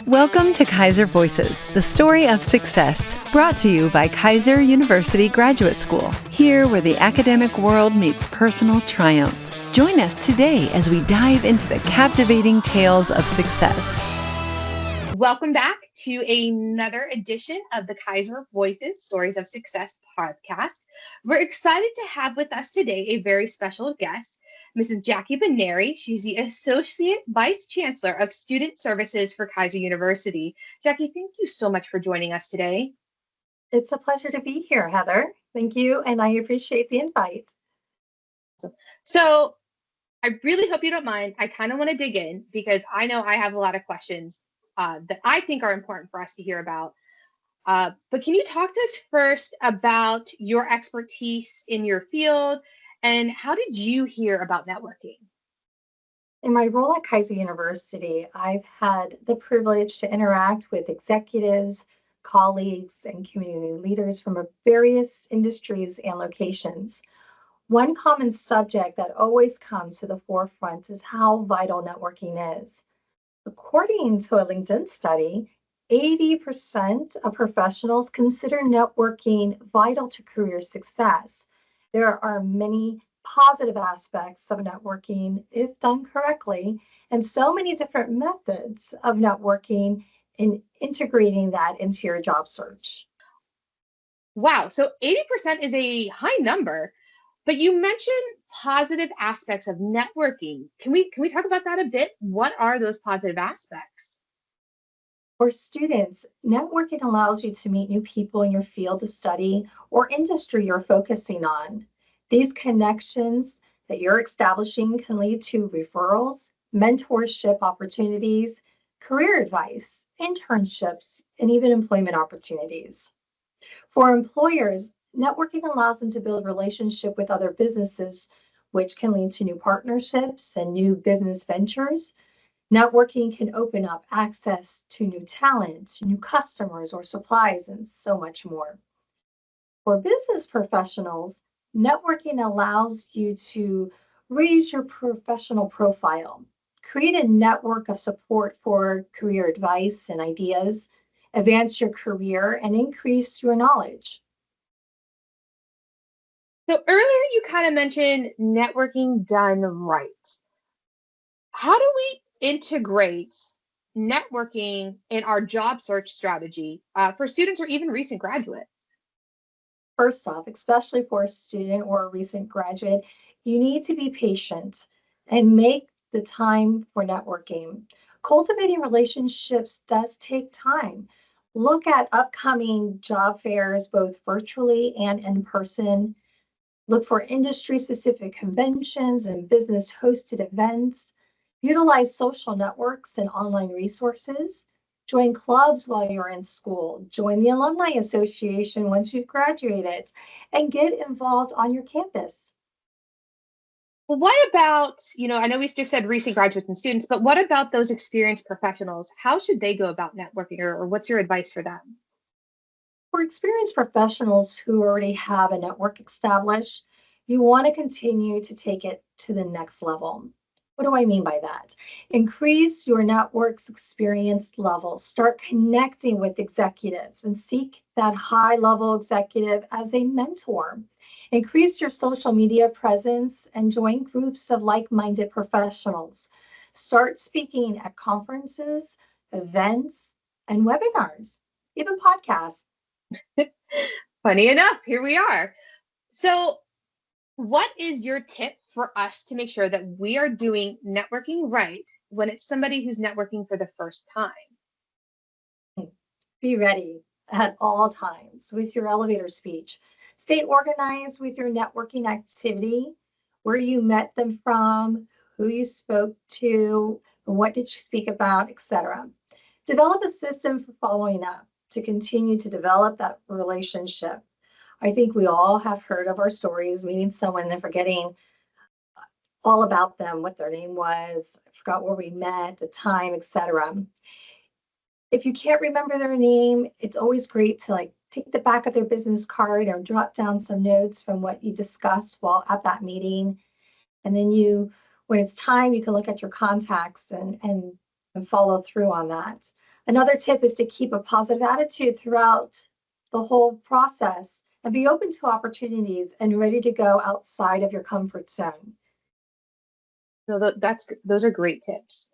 Welcome to Keiser Voices, the story of success, brought to you by Keiser University Graduate School, here where the academic world meets personal triumph. Join us today as we dive into the captivating tales of success. Welcome back to another edition of the Keiser Voices Stories of Success podcast. We're excited to have with us today a very special guest, Mrs. Jacqueline Boneri. She's the Associate Vice Chancellor of Student Services for Keiser University. Jackie, thank you so much for joining us today. It's a pleasure to be here, Heather. Thank you, and I appreciate the invite. So I really hope you don't mind. I kind of want to dig in because I know I have a lot of questions that I think are important for us to hear about. But can you talk to us first about your expertise in your field and how did you hear about networking? In my role at Keiser University, I've had the privilege to interact with executives, colleagues, and community leaders from various industries and locations. One common subject that always comes to the forefront is how vital networking is. According to a LinkedIn study, 80% of professionals consider networking vital to career success. There are many positive aspects of networking if done correctly, and so many different methods of networking in integrating that into your job search. Wow, so 80% is a high number, but you mentioned positive aspects of networking. Can we talk about that a bit? What are those positive aspects? For students, networking allows you to meet new people in your field of study or industry you're focusing on. These connections that you're establishing can lead to referrals, mentorship opportunities, career advice, internships, and even employment opportunities. For employers, networking allows them to build relationship with other businesses, which can lead to new partnerships and new business ventures. Networking can open up access to new talent, new customers or supplies, and so much more. For business professionals, networking allows you to raise your professional profile, create a network of support for career advice and ideas, advance your career, and increase your knowledge. So earlier you kind of mentioned networking done right. How do we integrate networking in our job search strategy for students or even recent graduates? First off, especially for a student or a recent graduate, you need to be patient and make the time for networking. Cultivating relationships does take time. Look at upcoming job fairs, both virtually and in person. Look for industry-specific conventions and business-hosted events. Utilize social networks and online resources. Join clubs while you're in school. Join the Alumni Association once you've graduated, and get involved on your campus. Well, what about, I know we've just said recent graduates and students, but what about those experienced professionals? How should they go about networking, or what's your advice for them? For experienced professionals who already have a network established, you want to continue to take it to the next level. What do I mean by that? Increase your network's experience level. Start connecting with executives and seek that high-level executive as a mentor. Increase your social media presence and join groups of like-minded professionals. Start speaking at conferences, events, and webinars, even podcasts. Funny enough, here we are. So what is your tip for us to make sure that we are doing networking right when it's somebody who's networking for the first time? Be ready at all times with your elevator speech. Stay organized with your networking activity, where you met them from, who you spoke to, and what did you speak about, etc. Develop a system for following up to continue to develop that relationship. I think we all have heard of our stories, meeting someone and forgetting all about them, what their name was, I forgot where we met, the time, etc. If you can't remember their name, it's always great to take the back of their business card or jot down some notes from what you discussed while at that meeting. And then when it's time, you can look at your contacts and follow through on that. Another tip is to keep a positive attitude throughout the whole process and be open to opportunities and ready to go outside of your comfort zone. So those are great tips.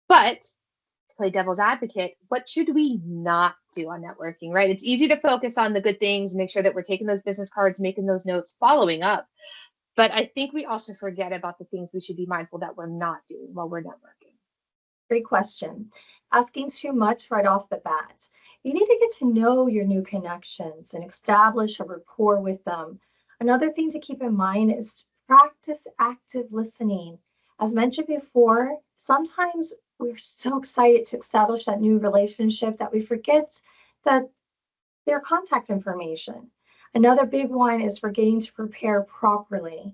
But to play devil's advocate, what should we not do on networking, right? It's easy to focus on the good things, make sure that we're taking those business cards, making those notes, following up. But I think we also forget about the things we should be mindful that we're not doing while we're networking. Great question. Asking too much right off the bat. You need to get to know your new connections and establish a rapport with them. Another thing to keep in mind is practice active listening. As mentioned before, sometimes we're so excited to establish that new relationship that we forget that their contact information. Another big one is forgetting to prepare properly.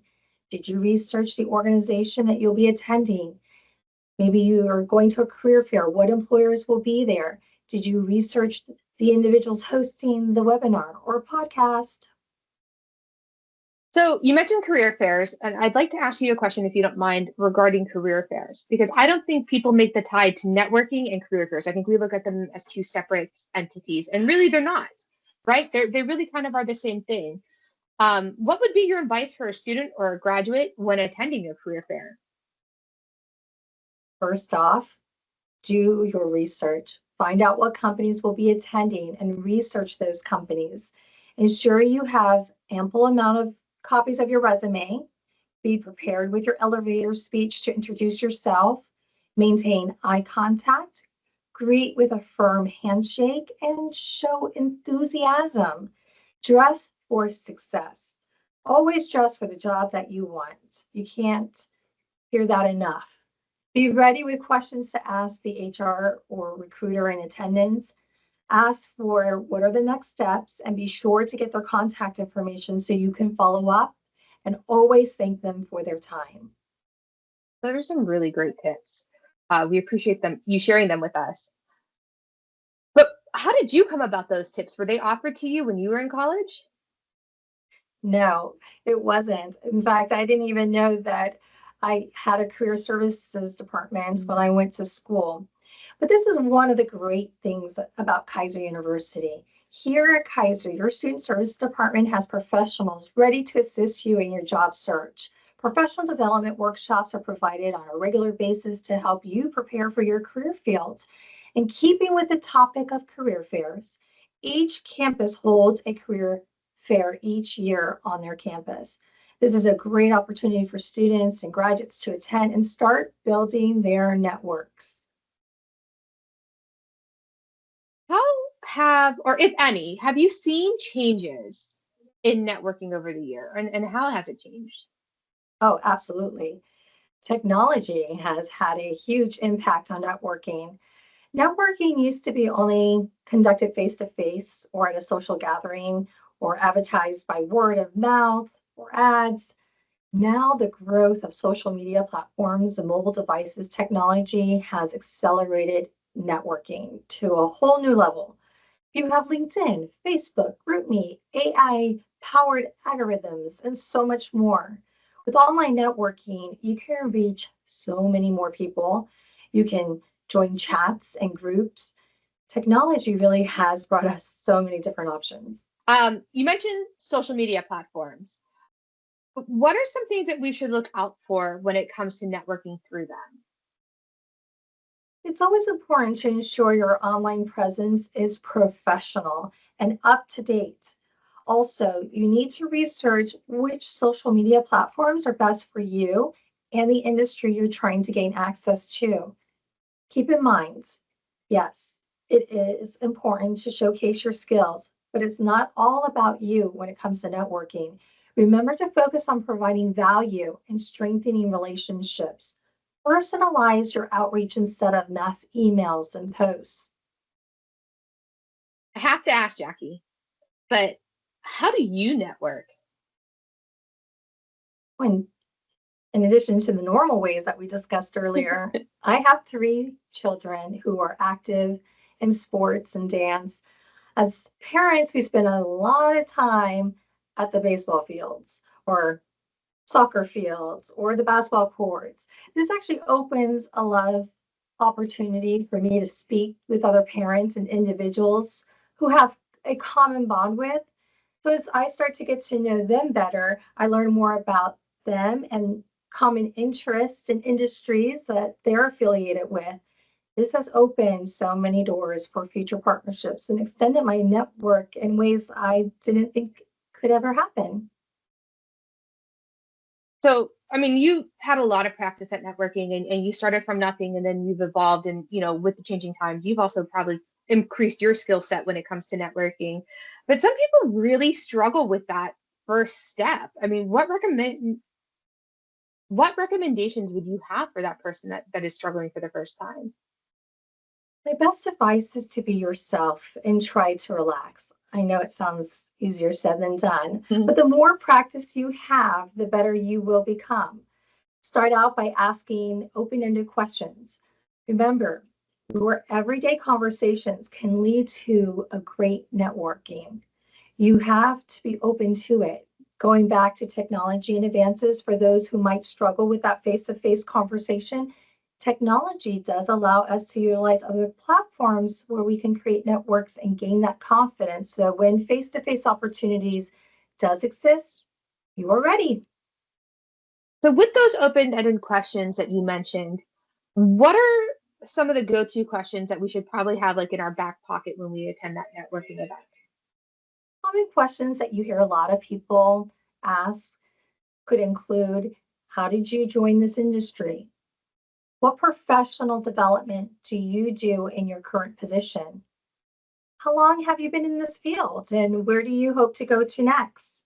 Did you research the organization that you'll be attending? Maybe you are going to a career fair. What employers will be there? Did you research the individuals hosting the webinar or podcast? So you mentioned career fairs, and I'd like to ask you a question, if you don't mind, regarding career fairs, because I don't think people make the tie to networking and career fairs. I think we look at them as two separate entities, and really they're not, right? They really kind of are the same thing. What would be your advice for a student or a graduate when attending a career fair? First off, do your research. Find out what companies will be attending and research those companies. Ensure you have ample amount of copies of your resume. Be prepared with your elevator speech to introduce yourself. Maintain eye contact. Greet with a firm handshake and show enthusiasm. Dress for success. Always dress for the job that you want. You can't hear that enough. Be ready with questions to ask the HR or recruiter in attendance. Ask for what are the next steps and be sure to get their contact information so you can follow up, and always thank them for their time. Those are some really great tips. We appreciate you sharing them with us. But how did you come about those tips? Were they offered to you when you were in college? No, it wasn't. In fact, I didn't even know that I had a career services department when I went to school. But this is one of the great things about Keiser University. Here at Keiser, your student service department has professionals ready to assist you in your job search. Professional development workshops are provided on a regular basis to help you prepare for your career field. In keeping with the topic of career fairs, each campus holds a career fair each year on their campus. This is a great opportunity for students and graduates to attend and start building their networks. How or if any, have you seen changes in networking over the year? And how has it changed? Oh, absolutely. Technology has had a huge impact on networking. Networking used to be only conducted face to face or at a social gathering or advertised by word of mouth or ads. Now, the growth of social media platforms and mobile devices technology has accelerated networking to a whole new level. You have LinkedIn, Facebook, GroupMe, AI powered algorithms, and so much more. With online networking, you can reach so many more people. You can join chats and groups. Technology really has brought us so many different options. You mentioned social media platforms. What are some things that we should look out for when it comes to networking through them? It's always important to ensure your online presence is professional and up to date. Also, you need to research which social media platforms are best for you and the industry you're trying to gain access to. Keep in mind, yes, it is important to showcase your skills, but it's not all about you when it comes to networking. Remember to focus on providing value and strengthening relationships. Personalize your outreach instead of mass emails and posts. I have to ask, Jackie, but how do you network? When, in addition to the normal ways that we discussed earlier, I have 3 children who are active in sports and dance. As parents, we spend a lot of time at the baseball fields or soccer fields or the basketball courts. This actually opens a lot of opportunity for me to speak with other parents and individuals who have a common bond with. So as I start to get to know them better, I learn more about them and common interests and industries that they're affiliated with. This has opened so many doors for future partnerships and extended my network in ways I didn't think could ever happen. So, I mean, you had a lot of practice at networking and you started from nothing and then you've evolved and, with the changing times, you've also probably increased your skill set when it comes to networking. But some people really struggle with that first step. I mean, what recommendations would you have for that person that is struggling for the first time? My best advice is to be yourself and try to relax. I know it sounds easier said than done, but the more practice you have, the better you will become. Start out by asking open ended questions. Remember, your everyday conversations can lead to a great networking. You have to be open to it. Going back to technology and advances for those who might struggle with that face to face conversation, technology does allow us to utilize other platforms where we can create networks and gain that confidence. So when face to face opportunities does exist, you are ready. So, with those open-ended questions that you mentioned, what are some of the go-to questions that we should probably have like in our back pocket when we attend that networking event? Common questions that you hear a lot of people ask could include, how did you join this industry? What professional development do you do in your current position? How long have you been in this field and where do you hope to go to next?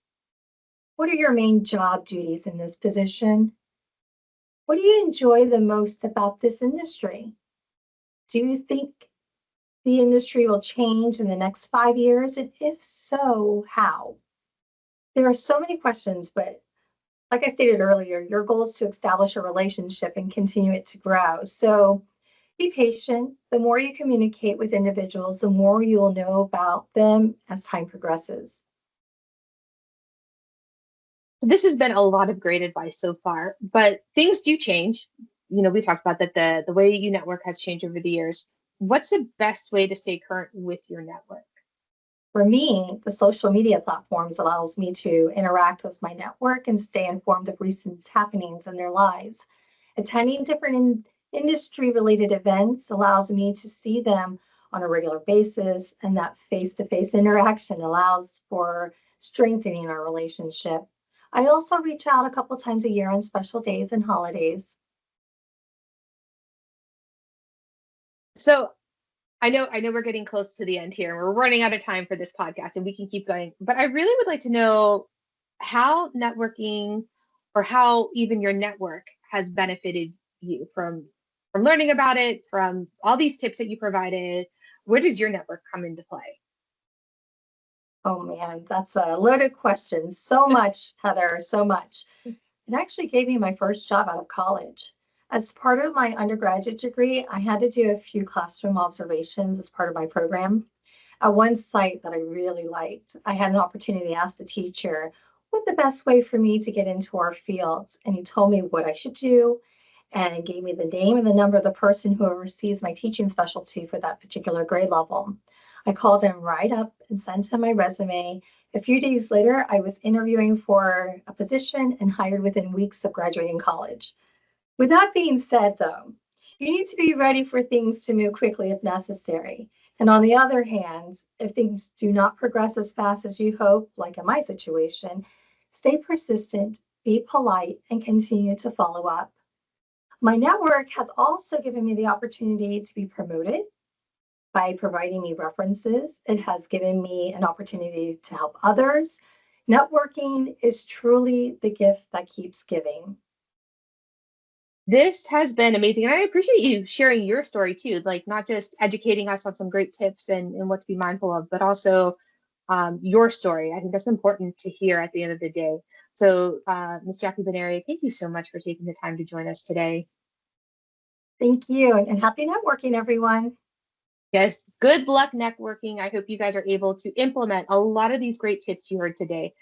What are your main job duties in this position? What do you enjoy the most about this industry? Do you think the industry will change in the next 5 years? And if so, how? There are so many questions, but like I stated earlier, your goal is to establish a relationship and continue it to grow. So be patient. The more you communicate with individuals, the more you will know about them as time progresses. So this has been a lot of great advice so far, but things do change. We talked about that the way you network has changed over the years. What's the best way to stay current with your network? For me, the social media platforms allows me to interact with my network and stay informed of recent happenings in their lives. Attending different industry related events allows me to see them on a regular basis, and that face to face interaction allows for strengthening our relationship. I also reach out a couple times a year on special days and holidays. So I know we're getting close to the end here. We're running out of time for this podcast and we can keep going. But I really would like to know how networking or how even your network has benefited you from learning about it, from all these tips that you provided. Where does your network come into play? Oh man, that's a loaded question. So much, Heather, so much. It actually gave me my first job out of college. As part of my undergraduate degree, I had to do a few classroom observations as part of my program. At one site that I really liked, I had an opportunity to ask the teacher what the best way for me to get into our field. And he told me what I should do and gave me the name and the number of the person who oversees my teaching specialty for that particular grade level. I called him right up and sent him my resume. A few days later, I was interviewing for a position and hired within weeks of graduating college. With that being said, though, you need to be ready for things to move quickly if necessary. And on the other hand, if things do not progress as fast as you hope, like in my situation, stay persistent, be polite, and continue to follow up. My network has also given me the opportunity to be promoted by providing me references. It has given me an opportunity to help others. Networking is truly the gift that keeps giving. This has been amazing. And I appreciate you sharing your story too, like not just educating us on some great tips and what to be mindful of, but also your story. I think that's important to hear at the end of the day. So, Ms. Jackie Boneri, thank you so much for taking the time to join us today. Thank you, and happy networking, everyone. Yes, good luck networking. I hope you guys are able to implement a lot of these great tips you heard today.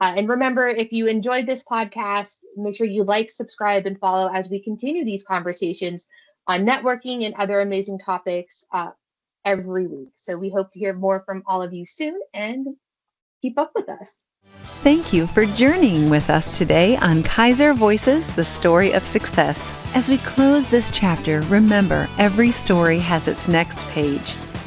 And remember, if you enjoyed this podcast, make sure you like, subscribe, and follow as we continue these conversations on networking and other amazing topics every week. So we hope to hear more from all of you soon, and keep up with us. Thank you for journeying with us today on Keiser Voices, the Story of Success. As we close this chapter, remember, every story has its next page.